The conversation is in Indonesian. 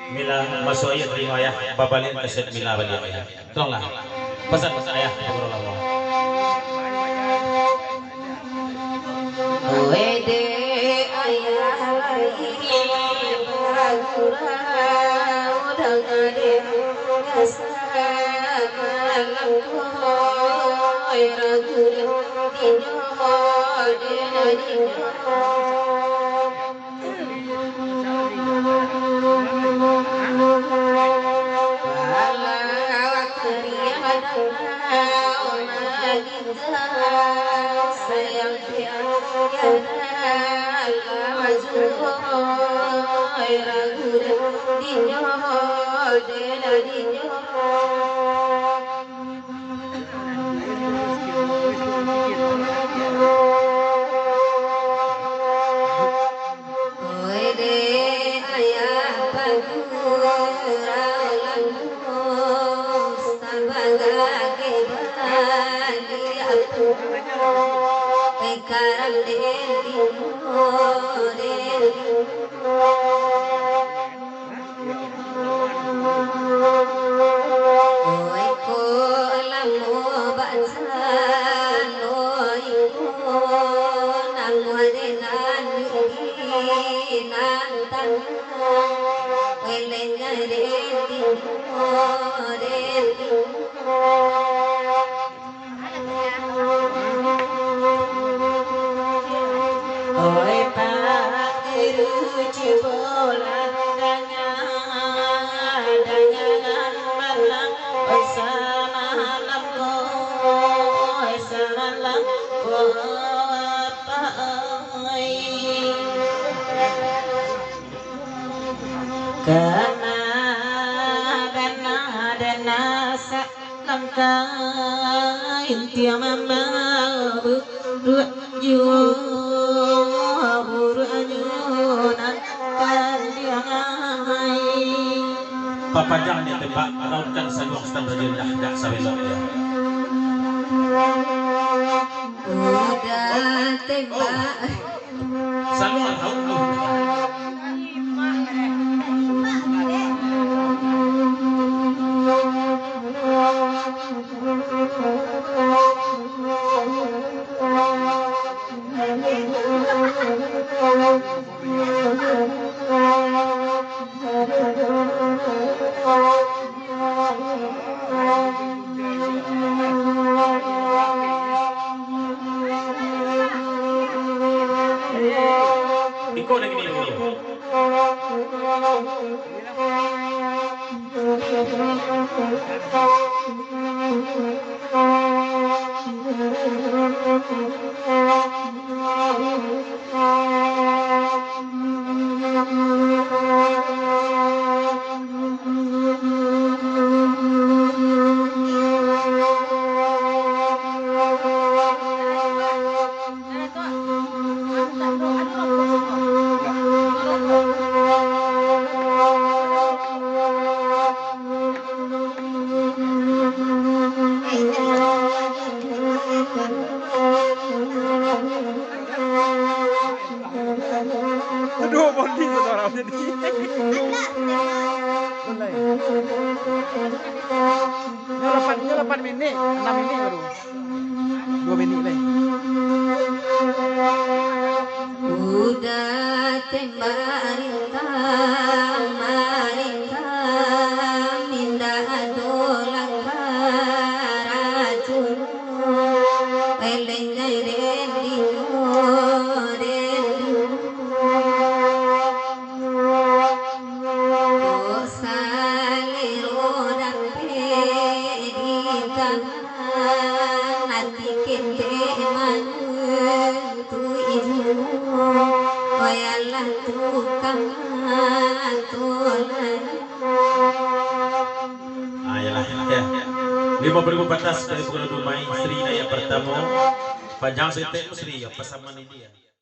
Mila masuk ayat terima ya babalin keset Mila balik ya tolonglah pesan-pesan ayah ngobrol Allah wede ayah lagi bagura udang ade malam koy ragurin dinyo dena dinyo kain tiang mama yu anyunan pandiangai Papajang ni tembak rautkan sanuang stan rajin dah sabelok ya. udah tembak Sanuang raut. Iko lagi ni. Aduh, bonding tuh orang jadi. Ini 8 menit, 6 menit baru. 2 menit lagi. udah tembak rintang marintang minda dolang karacun eleng den Ayolah ya. 5.000 batas dari Pulau Dumai Sri Daya Pertama. Panjang Sri ya pasaman ini dia.